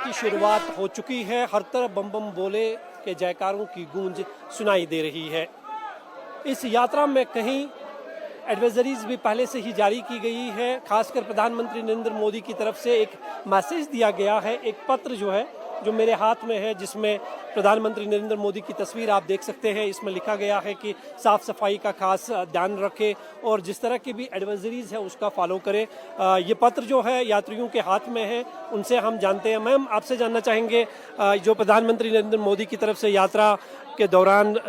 की शुरुआत हो चुकी है। हर तरफ बम बम बोले के जयकारों की गूंज सुनाई दे रही है। इस यात्रा में कहीं एडवाइजरीज भी पहले से ही जारी की गई है। खासकर प्रधानमंत्री नरेंद्र मोदी की तरफ से एक मैसेज दिया गया है। एक पत्र जो है, जो मेरे हाथ में है, जिसमें प्रधानमंत्री नरेंद्र मोदी की तस्वीर आप देख सकते हैं। इसमें लिखा गया है कि साफ सफाई का खास ध्यान रखें और जिस तरह की भी एडवाइजरीज है उसका फॉलो करें। ये पत्र जो है यात्रियों के हाथ में है, उनसे हम जानते हैं। मैम, आपसे जानना चाहेंगे, जो प्रधानमंत्री नरेंद्र मोदी की तरफ से यात्रा के दौरान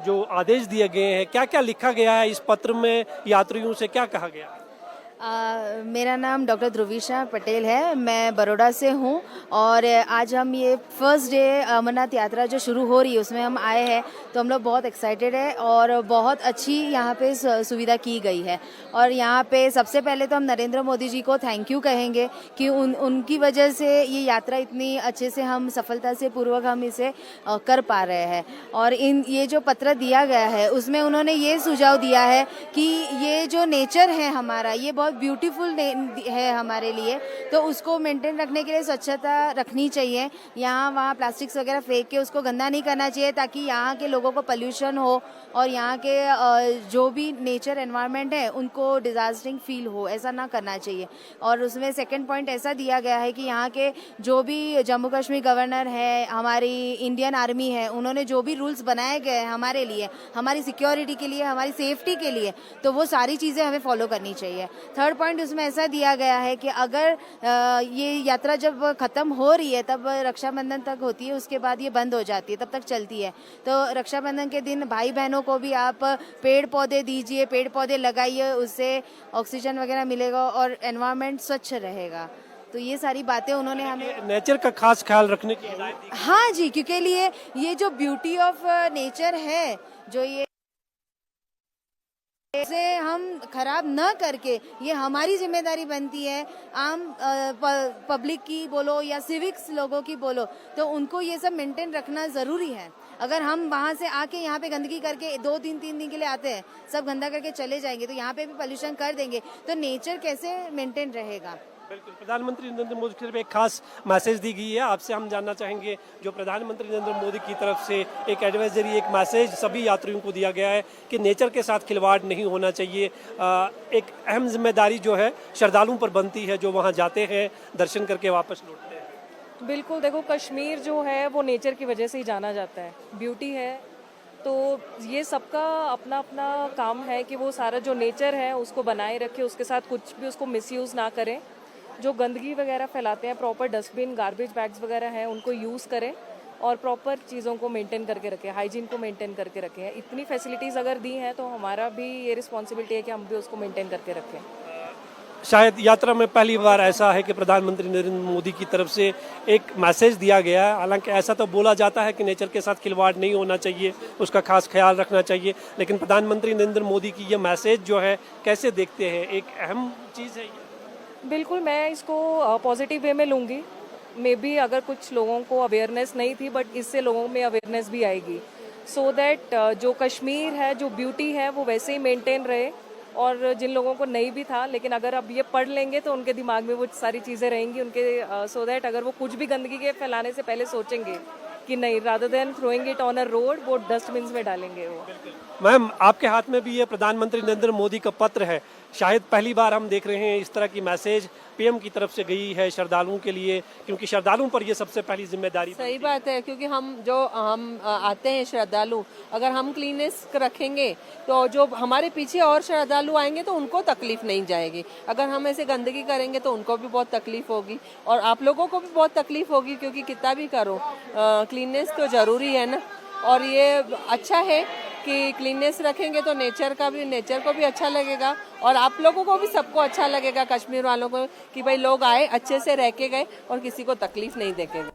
जो आदेश दिए गए हैं, क्या क्या लिखा गया है इस पत्र में, यात्रियों से क्या कहा गया है? मेरा नाम डॉक्टर ध्रुविशा पटेल है। मैं बड़ौदा से हूँ और आज हम ये फर्स्ट डे अमरनाथ यात्रा जो शुरू हो रही है उसमें हम आए हैं, तो हम लोग बहुत एक्साइटेड है और बहुत अच्छी यहाँ पे सुविधा की गई है। और यहाँ पे सबसे पहले तो हम नरेंद्र मोदी जी को थैंक यू कहेंगे कि उनकी वजह से ये यात्रा इतनी अच्छे से हम सफलता से पूर्वक हम इसे कर पा रहे हैं। और ये जो पत्र दिया गया है उसमें उन्होंने ये सुझाव दिया है कि ये जो नेचर है हमारा, ये बहुत ब्यूटीफुल है हमारे लिए, तो उसको मेंटेन रखने के लिए स्वच्छता रखनी चाहिए। यहाँ वहाँ प्लास्टिक्स वगैरह फेंक के उसको गंदा नहीं करना चाहिए, ताकि यहाँ के लोगों को पोल्यूशन हो और यहाँ के जो भी नेचर एनवायरनमेंट है उनको डिजास्टरिंग फील हो, ऐसा ना करना चाहिए। और उसमें सेकंड पॉइंट ऐसा दिया गया है कि यहाँ के जो भी जम्मू कश्मीर गवर्नर है, हमारी इंडियन आर्मी है, उन्होंने जो भी रूल्स बनाए गए हैं हमारे लिए, हमारी सिक्योरिटी के लिए, हमारी सेफ्टी के लिए, तो वो सारी चीज़ें हमें फॉलो करनी चाहिए। थर्ड पॉइंट उसमें ऐसा दिया गया है कि अगर ये यात्रा जब खत्म हो रही है तब रक्षाबंधन तक होती है, उसके बाद ये बंद हो जाती है, तब तक चलती है। तो रक्षाबंधन के दिन भाई बहनों को भी आप पेड़ पौधे दीजिए, पेड़ पौधे लगाइए, उससे ऑक्सीजन वगैरह मिलेगा और एनवायरनमेंट स्वच्छ रहेगा। तो ये सारी बातें उन्होंने हमें नेचर का खास ख्याल रखने की हिदायत दी। हाँ जी, क्योंकि लिए ये जो ब्यूटी ऑफ नेचर है, जो ये से हम खराब न करके, ये हमारी जिम्मेदारी बनती है, आम पब्लिक की बोलो या सिविक्स लोगों की बोलो, तो उनको ये सब मेंटेन रखना ज़रूरी है। अगर हम वहाँ से आके यहाँ पे गंदगी करके 2-3 दिन के लिए आते हैं, सब गंदा करके चले जाएंगे, तो यहाँ पे भी पोल्यूशन कर देंगे, तो नेचर कैसे मेंटेन रहेगा। बिल्कुल, प्रधानमंत्री नरेंद्र मोदी की तरफ एक खास मैसेज दी गई है। आपसे हम जानना चाहेंगे, जो प्रधानमंत्री नरेंद्र मोदी की तरफ से एक एडवाइजरी, एक मैसेज सभी यात्रियों को दिया गया है कि नेचर के साथ खिलवाड़ नहीं होना चाहिए। एक अहम जिम्मेदारी जो है श्रद्धालुओं पर बनती है, जो वहाँ जाते हैं, दर्शन करके वापस लौटते हैं। बिल्कुल, देखो कश्मीर जो है वो नेचर की वजह से ही जाना जाता है, ब्यूटी है, तो ये सबका अपना अपना काम है कि वो सारा जो नेचर है उसको बनाए रखे, उसके साथ कुछ भी उसको मिसयूज़ ना करें। जो गंदगी वगैरह फैलाते हैं, प्रॉपर डस्टबिन, गार्बेज बैग्स वगैरह हैं, उनको यूज़ करें और प्रॉपर चीज़ों को मेंटेन करके रखें, हाइजीन को मेंटेन करके रखें। इतनी फैसिलिटीज़ अगर दी हैं तो हमारा भी ये रिस्पॉन्सिबिलिटी है कि हम भी उसको मेंटेन करके रखें। शायद यात्रा में पहली बार ऐसा है कि प्रधानमंत्री नरेंद्र मोदी की तरफ से एक मैसेज दिया गया है। हालांकि ऐसा तो बोला जाता है कि नेचर के साथ खिलवाड़ नहीं होना चाहिए, उसका खास ख्याल रखना चाहिए, लेकिन प्रधानमंत्री नरेंद्र मोदी की ये मैसेज जो है कैसे देखते हैं? एक अहम चीज़ है ये। बिल्कुल, मैं इसको पॉजिटिव वे में लूँगी। मे बी अगर कुछ लोगों को अवेयरनेस नहीं थी, बट इससे लोगों में अवेयरनेस भी आएगी, सो दैट जो कश्मीर है, जो ब्यूटी है, वो वैसे ही मेंटेन रहे। और जिन लोगों को नहीं भी था, लेकिन अगर अब ये पढ़ लेंगे तो उनके दिमाग में वो सारी चीज़ें रहेंगी उनके, सो दैट अगर वो कुछ भी गंदगी के फैलाने से पहले सोचेंगे कि नहीं, rather than throwing it on a road, वो डस्टबिन्स में डालेंगे वो। मैम, आपके हाथ में भी ये प्रधानमंत्री नरेंद्र मोदी का पत्र है। शायद पहली बार हम देख रहे हैं इस तरह की मैसेज पीएम की तरफ से गई है श्रद्धालुओं के लिए, क्योंकि श्रद्धालुओं पर ये सबसे पहली जिम्मेदारी। सही बात है, क्योंकि हम आते हैं श्रद्धालु, अगर हम क्लीननेस रखेंगे तो जो हमारे पीछे और श्रद्धालु आएंगे तो उनको तकलीफ नहीं जाएगी। अगर हम ऐसे गंदगी करेंगे तो उनको भी बहुत तकलीफ होगी और आप लोगों को भी बहुत तकलीफ होगी, क्योंकि कितना भी करो क्लीननेस तो जरूरी है ना। और ये अच्छा है कि क्लीननेस रखेंगे तो नेचर को भी अच्छा लगेगा और आप लोगों को भी, सबको अच्छा लगेगा, कश्मीर वालों को, कि भाई लोग आए, अच्छे से रह के गए और किसी को तकलीफ नहीं देके गए।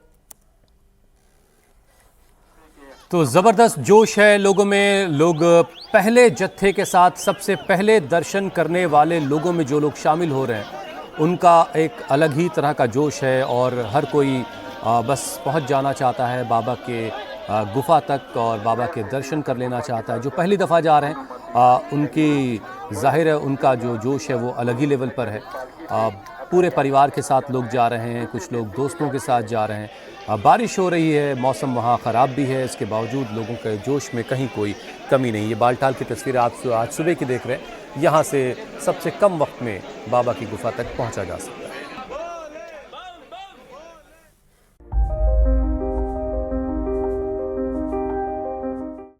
तो जबरदस्त जोश है लोगों में। लोग पहले जत्थे के साथ सबसे पहले दर्शन करने वाले लोगों में जो लोग शामिल हो रहे हैं, उनका एक अलग ही तरह का जोश है और हर कोई बस पहुंच जाना चाहता है बाबा के गुफा तक और बाबा के दर्शन कर लेना चाहता है। जो पहली दफ़ा जा रहे हैं उनकी जाहिर है उनका जो जोश है वो अलग ही लेवल पर है। पूरे परिवार के साथ लोग जा रहे हैं, कुछ लोग दोस्तों के साथ जा रहे हैं। बारिश हो रही है, मौसम वहाँ ख़राब भी है, इसके बावजूद लोगों के जोश में कहीं कोई कमी नहीं। ये बालटाल की तस्वीर आप आज सुबह की देख रहे हैं। यहाँ से सबसे कम वक्त में बाबा की गुफा तक पहुँचा जा सकता है।